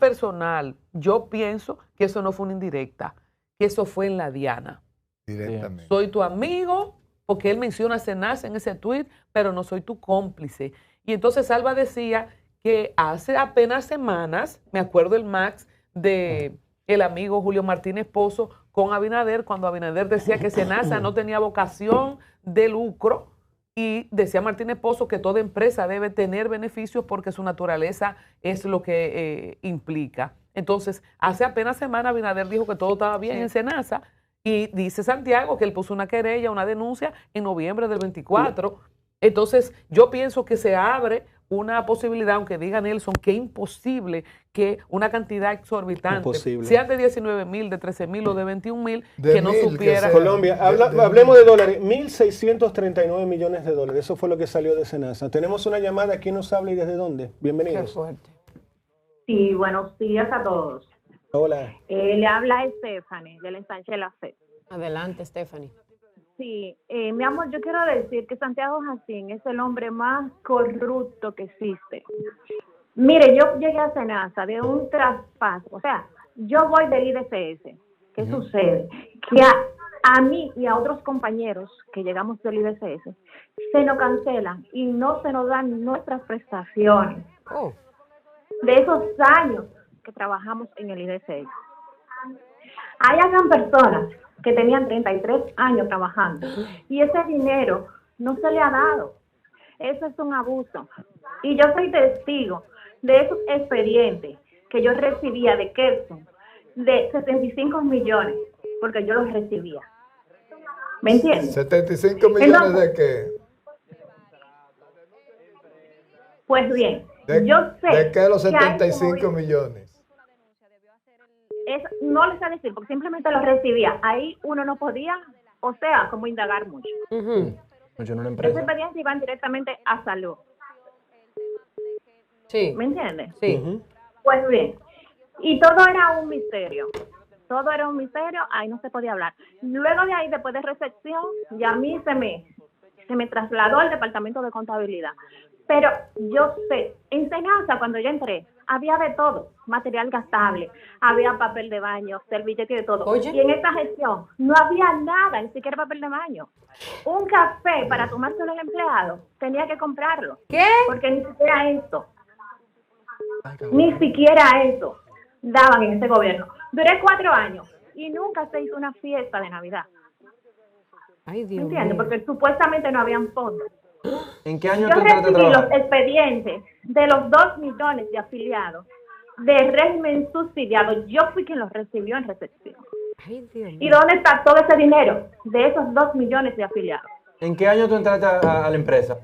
personal, yo pienso que eso no fue una indirecta, que eso fue en la diana.
Directamente.
Soy tu amigo, porque él menciona a Senasa en ese tuit, pero no soy tu cómplice. Y entonces Alba decía que hace apenas semanas, me acuerdo el Max de el amigo Julio Martínez Pozo con Abinader, cuando Abinader decía que Senasa no tenía vocación de lucro, y decía Martínez Pozo que toda empresa debe tener beneficios porque su naturaleza es lo que implica. Entonces, hace apenas semana Abinader dijo que todo estaba bien en Senasa, y dice Santiago que él puso una querella, una denuncia en noviembre del 24. Entonces, yo pienso que se abre una posibilidad, aunque diga Nelson que es imposible que una cantidad exorbitante,
Imposible.
sean de 19,000, de 13,000 o de 21,000,
De
que no
1,000 que
supiera.
sea.
Colombia, hablemos de dólares, 1.639 millones de dólares, eso fue lo que salió de Senasa. Tenemos una llamada, ¿quién nos habla y desde dónde?
Qué
Bienvenidos.
fuerte.
Sí, buenos días a todos.
Hola.
Le habla Stephanie, del ensanche de la Fe.
Adelante, Stephanie.
Sí, mi amor, yo quiero decir que Santiago Jacín es el hombre más corrupto que existe. Mire, yo llegué a Senasa de un traspaso, o sea, yo voy del IDCS. ¿Qué sucede? Que a mí y a otros compañeros que llegamos del IDCS se nos cancelan y no se nos dan nuestras prestaciones
Oh,
de esos años que trabajamos en el IDCS. Hay hagan personas que tenían 33 años trabajando y ese dinero no se le ha dado. Eso es un abuso. Y yo soy testigo de esos expedientes que yo recibía de Kelson de 75 millones, porque yo los recibía. ¿Me entiendes?
75 millones de qué?
Pues bien,
¿De,
yo sé
¿de qué los
que hay
75
como-
millones?
no les sé decir, porque simplemente los recibía. Ahí uno no podía, o sea, como indagar mucho.
ujú.
Mucho en una
Esos
empresa.
expedientes iban directamente a salud.
Sí,
¿Me entiendes?
sí.
Ujú.
Pues bien, y todo era un misterio. Todo era un misterio, ahí no se podía hablar. Luego de ahí, después de recepción, ya a mí se me trasladó al departamento de contabilidad. Pero yo sé, en Senasa, cuando yo entré, había de todo, material gastable, había papel de baño, servilleta y de todo.
Oye.
Y en esta gestión no había nada, ni siquiera papel de baño. Un café para tomárselo el empleado, tenía que comprarlo.
¿Qué?
Porque ni siquiera eso daban en ese gobierno. Duré 4 años y nunca se hizo una fiesta de Navidad.
Ay, Dios
¿Entiendes?
mío.
Porque supuestamente no habían fondos.
¿En qué año
Yo
tú entraste a
recibí los
trabajar?
expedientes de los 2 millones de afiliados de régimen subsidiado. Yo fui quien los recibió en recepción.
Ay, Dios
¿Y
mío.
dónde está todo ese dinero de esos 2 millones de afiliados?
¿En qué año tú entraste a la empresa?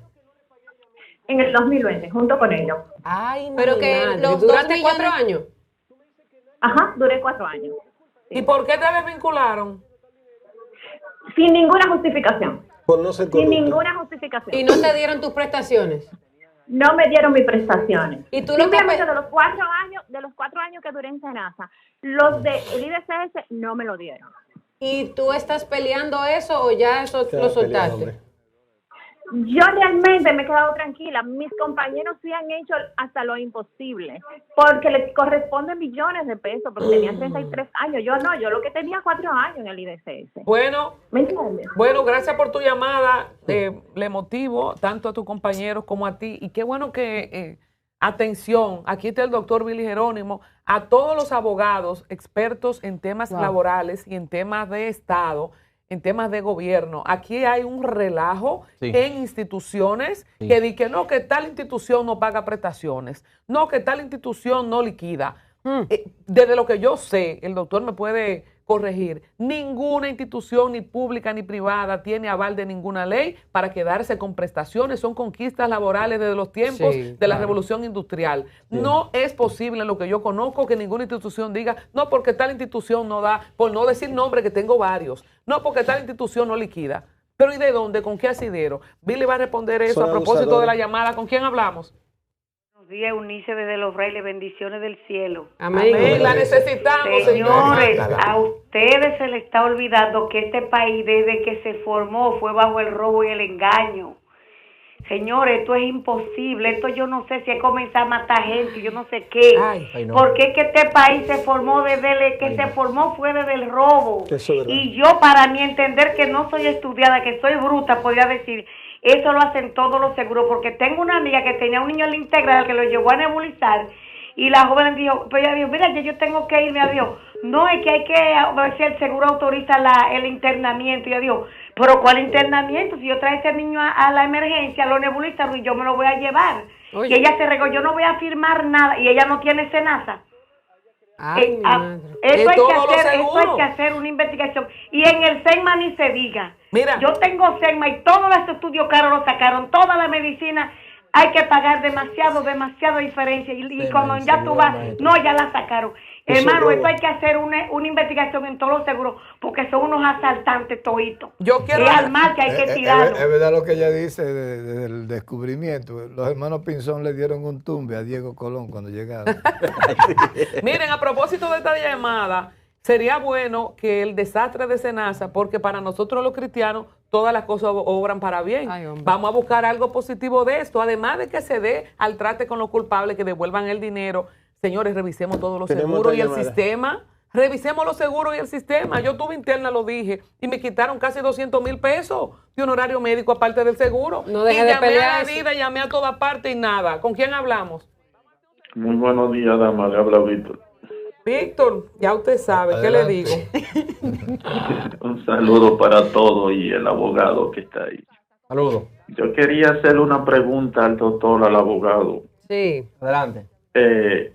En el 2020, junto con ellos.
Ay,
Pero
mi
que
madre.
los
¿Duraste
2
4
millones-
años?
Ajá, duré 4 años.
¿Y por qué te desvincularon?
Sin ninguna justificación.
Por no ser
Sin
corrupto.
ninguna justificación.
¿Y no te dieron tus prestaciones?
No me dieron mis prestaciones.
¿Y tú lo que
Simplemente
pe-
de los 4 años que duré en Senasa, los del IDCS no me lo dieron.
¿Y tú estás peleando eso o ya eso
Estaba
lo
peleando,
soltaste?
hombre.
Yo realmente me he quedado tranquila. Mis compañeros sí han hecho hasta lo imposible, porque les corresponde millones de pesos, porque tenían 33 años. Yo no, yo lo que tenía 4 años en el IDCS.
Bueno,
¿Me entiendes?
bueno, gracias por tu llamada. Le motivo tanto a tus compañeros como a ti. Y qué bueno que, atención, aquí está el doctor Billy Jerónimo, a todos los abogados expertos en temas laborales y en temas de Estado, en temas de gobierno. Aquí hay un relajo en instituciones que dicen que no, que tal institución no paga prestaciones, no, que tal institución no liquida. Desde lo que yo sé, el doctor me puede corregir, ninguna institución ni pública ni privada tiene aval de ninguna ley para quedarse con prestaciones. Son conquistas laborales desde los tiempos de la revolución industrial. No es posible, en lo que yo conozco, que ninguna institución diga, no, porque tal institución no da, por no decir nombre, que tengo varios, no, porque tal institución no liquida. Pero ¿y de dónde? ¿Con qué asidero? Billy va a responder eso.
Son
A propósito
abusadores.
de la llamada, ¿con quién hablamos?
Buenos días, Eunice desde Los Frailes, bendiciones del cielo.
Amén.
Amén, la necesitamos,
Señores,
señor.
a ustedes se les está olvidando que este país desde que se formó fue bajo el robo y el engaño. Señores, esto es imposible, esto yo no sé si es comenzar a matar gente, yo no sé qué,
Ay, no.
porque es que este país se formó fue desde el robo.
Eso es verdad.
Y yo, para mí entender que no soy estudiada, que soy bruta, podría decir, eso lo hacen todos los seguros, porque tengo una amiga que tenía un niño en la integral que lo llevó a nebulizar, y la joven dijo, pero ella dijo, mira, yo tengo que irme, adiós. No, es que hay que ver si el seguro autoriza el internamiento. Y yo digo, pero ¿cuál internamiento? Si yo traigo a ese niño a la emergencia, lo nebulizaron y yo me lo voy a llevar.
Oye.
Y ella se regó, yo no voy a firmar nada, y ella no tiene Senasa.
Ay, mi madre.
Eso hay,
todos los
eso hay
seguros.
que hacer una investigación. Y en el SEGMA ni se diga.
Mira.
Yo tengo SEGMA y todos los estudios caros lo sacaron, toda la medicina. Hay que pagar demasiada diferencia. Y cuando ya tú vas, no, ya la sacaron.
Eso
Hermano,
es
esto
robo.
hay que hacer una investigación en todos los seguros, porque son unos asaltantes toditos.
Yo quiero...
Es al mar que hay que tirarlo.
Es verdad lo que ella dice del descubrimiento. Los hermanos Pinzón le dieron un tumbe a Diego Colón cuando llegaron.
Miren, a propósito de esta llamada, sería bueno que el desastre de Senasa, porque para nosotros los cristianos todas las cosas obran para bien.
Ay, hombre.
Vamos a buscar algo positivo de esto, además de que se dé al trate con los culpables, que devuelvan el dinero. Señores, revisemos todos los
Tenemos
seguros
otra
y el
llamada.
sistema. Revisemos los seguros y el sistema. Yo tuve interna, lo dije, y me quitaron casi 200,000 pesos de honorario médico aparte del seguro.
No deje
y
de
llamé
pelear
a la
eso.
vida, llamé a toda parte y nada. ¿Con quién hablamos?
Muy buenos días, dama. Le habla Víctor.
Víctor, ya usted sabe, ¿qué le digo?
Un saludo para todos y el abogado que está ahí.
Saludos.
Yo quería hacerle una pregunta al doctor, al abogado.
Sí.
Adelante.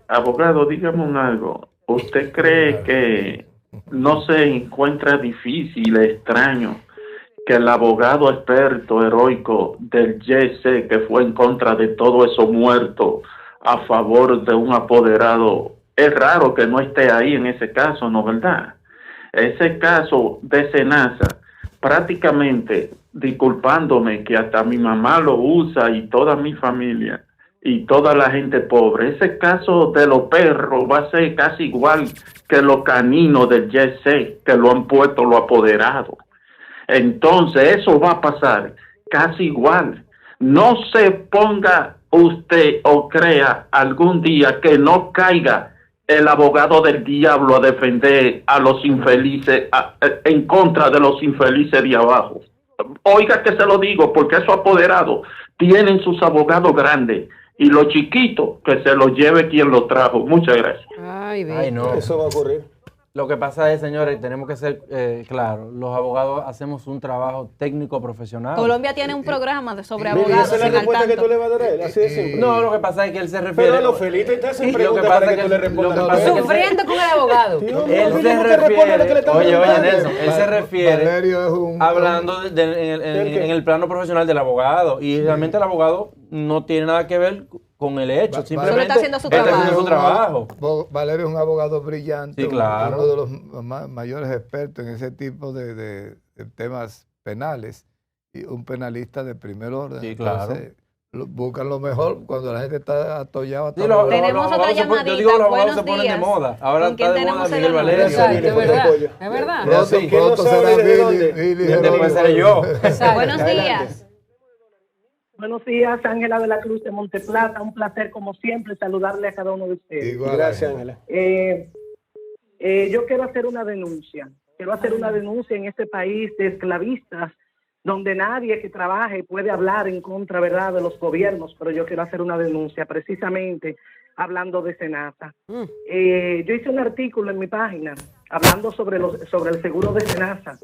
Abogado, dígame algo. ¿Usted cree que no se encuentra difícil, extraño, que el abogado experto, heroico del YC, que fue en contra de todo eso muerto a favor de un apoderado, es raro que no esté ahí en ese caso, ¿no verdad? Ese caso de Senasa, prácticamente, disculpándome que hasta mi mamá lo usa y toda mi familia y toda la gente pobre, ese caso de los perros va a ser casi igual que los caninos del YC que lo han puesto los apoderados. Entonces eso va a pasar casi igual. No se ponga usted o crea algún día que no caiga el abogado del diablo a defender a los infelices, en contra de los infelices de abajo? Oiga que se lo digo, porque esos apoderados tienen sus abogados grandes y los chiquitos que se los lleve quien los trajo. Muchas gracias.
Ay,
no.
Eso va a ocurrir.
Lo que pasa es, señores, tenemos que ser claros. Los abogados hacemos un trabajo técnico profesional.
Colombia tiene un programa sobre
Mira,
abogados.
esa es la respuesta que tú le vas a dar a él, así de simple.
No, lo que pasa es que él se refiere...
Pero lo Felipe te hacen
Lo que
preguntas
pasa
para
es
que
que
tú le respondas.
Sufriendo con el abogado.
Él se refiere... Oye, Nelson, él se refiere
Valerio es un...
hablando en el plano profesional del abogado. Y realmente el abogado no tiene nada que ver con el hecho, simplemente
solo está haciendo su
trabajo.
Valerio es un abogado brillante,
sí, claro,
uno de los mayores expertos en ese tipo de temas penales y un penalista de primer orden.
Sí, claro.
Entonces, buscan lo mejor cuando la gente está atollada.
Sí,
tenemos otra llamadita.
Yo digo, los abogados
Buenos
se ponen de
días.
moda. Ahora
¿Con quién
está de
tenemos
moda
el
Miguel
honor?
Valerio.
Es verdad.
Pronto será Billy
Después seré yo.
Buenos días.
Buenos días, Ángela de la Cruz de Monteplata. Un placer, como siempre, saludarle a cada uno de ustedes.
Igual,
gracias, Ángela.
Yo quiero hacer una denuncia. Quiero hacer una denuncia en este país de esclavistas, donde nadie que trabaje puede hablar en contra, ¿verdad?, de los gobiernos, pero yo quiero hacer una denuncia precisamente hablando de Senasa. Yo hice un artículo en mi página hablando sobre el seguro de Senasa,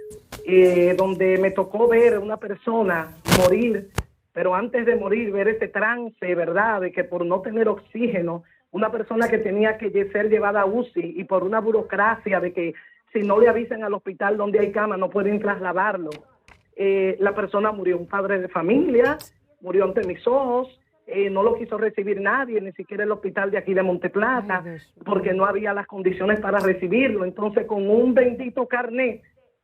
donde me tocó ver una persona morir, pero antes de morir ver ese trance, ¿verdad?, de que por no tener oxígeno, una persona que tenía que ser llevada a UCI y por una burocracia de que si no le avisan al hospital donde hay cama no pueden trasladarlo. La persona murió, un padre de familia, murió ante mis ojos, no lo quiso recibir nadie, ni siquiera el hospital de aquí de Monteplata, porque no había las condiciones para recibirlo. Entonces, con un bendito carnet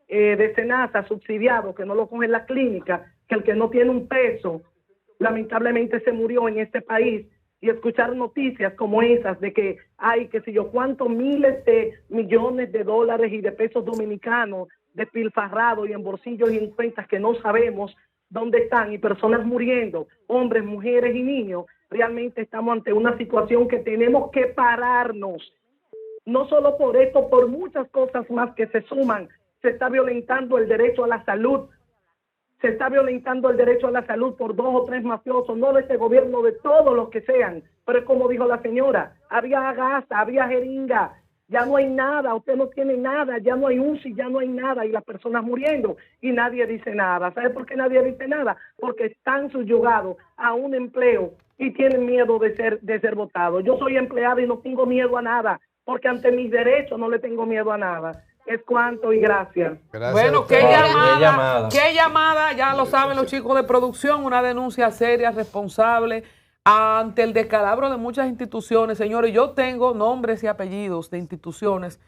de Senasa subsidiado, que no lo coge en la clínica, que el que no tiene un peso, lamentablemente se murió en este país, y escuchar noticias como esas de que hay, qué sé yo, cuántos miles de millones de dólares y de pesos dominicanos despilfarrados y en bolsillos y en cuentas que no sabemos dónde están, y personas muriendo, hombres, mujeres y niños, realmente estamos ante una situación que tenemos que pararnos. No solo por esto, por muchas cosas más que se suman. Se está violentando el derecho a la salud. Se está violentando el derecho a la salud por 2 o 3 mafiosos, no de este gobierno, de todos los que sean. Pero es como dijo la señora, había gasa, había jeringa, ya no hay nada, usted no tiene nada, ya no hay UCI, ya no hay nada, y las personas muriendo y nadie dice nada. ¿Sabe por qué nadie dice nada? Porque están subyugados a un empleo y tienen miedo de ser votados. Yo soy empleado y no tengo miedo a nada, porque ante mis derechos no le tengo miedo a nada. Es cuanto y gracias.
Bueno, qué llamada, ya lo saben los chicos de producción, una denuncia seria, responsable, ante el descalabro de muchas instituciones. Señores, yo tengo nombres y apellidos de instituciones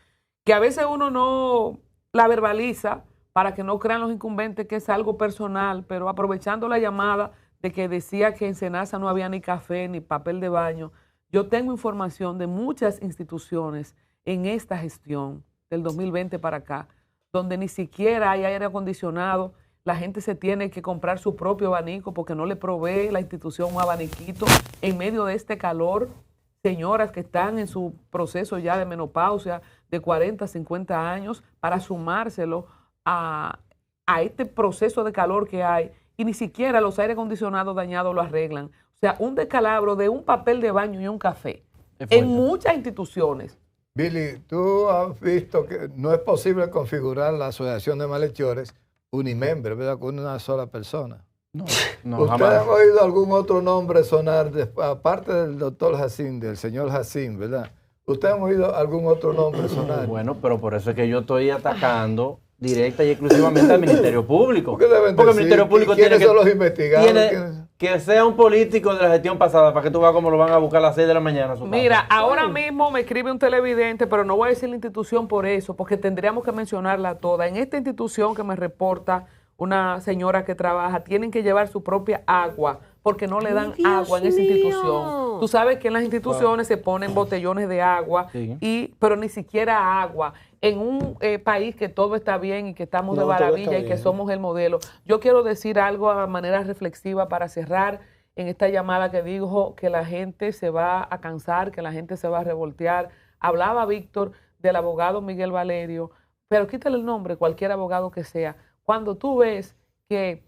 que a veces uno no la verbaliza para que no crean los incumbentes que es algo personal, pero aprovechando la llamada de que decía que en Senasa no había ni café ni papel de baño, yo tengo información de muchas instituciones en esta gestión del 2020 para acá, donde ni siquiera hay aire acondicionado, la gente se tiene que comprar su propio abanico porque no le provee la institución un abaniquito en medio de este calor. Señoras que están en su proceso ya de menopausia de 40, 50 años para sumárselo a este proceso de calor que hay, y ni siquiera los aire acondicionados dañados lo arreglan. O sea, un descalabro de un papel de baño y un café en muchas instituciones.
Billy, tú has visto que no es posible configurar la asociación de malhechores unimembre, ¿verdad?, con una sola persona.
No,
¿Ustedes
jamás.
han oído algún otro nombre sonar, aparte del doctor Jacín, del señor Jacín, ¿verdad? ¿Ustedes han oído algún otro nombre sonar?
Bueno, pero por eso es que yo estoy atacando directa y exclusivamente al Ministerio Público.
Porque el
Ministerio Público tiene
son los investigadores?
Que sea un político de la gestión pasada para que tú veas cómo lo van a buscar a las 6 de la mañana. A su
Mira,
casa.
ahora mismo me escribe un televidente, pero no voy a decir la institución por eso, porque tendríamos que mencionarla toda. En esta institución que me reporta una señora que trabaja, tienen que llevar su propia agua, porque no le dan agua en esa institución. Tú sabes que en las instituciones se ponen botellones de agua, pero ni siquiera agua. En un país que todo está bien y que estamos de maravilla y que somos el modelo. Yo quiero decir algo a manera reflexiva para cerrar. en esta llamada que dijo que la gente se va a cansar, que la gente se va a revoltear. Hablaba Víctor del abogado Miguel Valerio, pero quítale el nombre, cualquier abogado que sea. Cuando tú ves que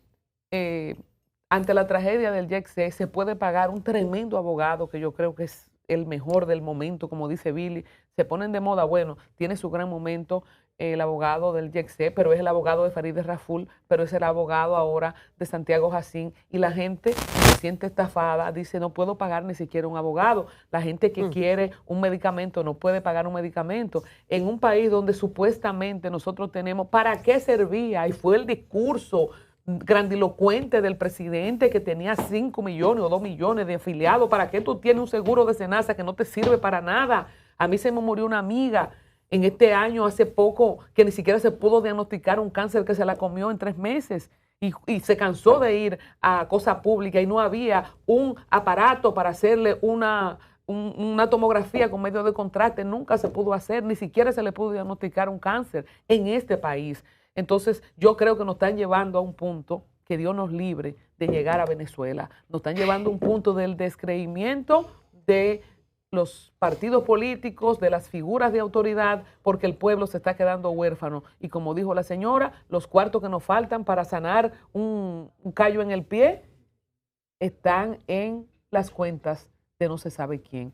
ante la tragedia del YECC se puede pagar un tremendo abogado, que yo creo que es el mejor del momento, como dice Billy, se ponen de moda, bueno, tiene su gran momento el abogado del YECC, pero es el abogado de Farideh Raful, pero es el abogado ahora de Santiago Jacín, y la gente se siente estafada, dice, no puedo pagar ni siquiera un abogado. La gente que quiere un medicamento no puede pagar un medicamento. En un país donde supuestamente nosotros tenemos, ¿para qué servía? Y fue el discurso grandilocuente del presidente que tenía 5 millones o 2 millones de afiliados. ¿Para qué tú tienes un seguro de SENASA que no te sirve para nada? A mí se me murió una amiga en este año, hace poco, que ni siquiera se pudo diagnosticar un cáncer, que se la comió en 3 meses y se cansó de ir a cosa pública y no había un aparato para hacerle una tomografía con medio de contraste. Nunca se pudo hacer, ni siquiera se le pudo diagnosticar un cáncer en este país. Entonces, yo creo que nos están llevando a un punto, que Dios nos libre de llegar a Venezuela. Nos están llevando a un punto del descreimiento de los partidos políticos, de las figuras de autoridad, porque el pueblo se está quedando huérfano. Y como dijo la señora, los cuartos que nos faltan para sanar un callo en el pie están en las cuentas de no se sabe quién.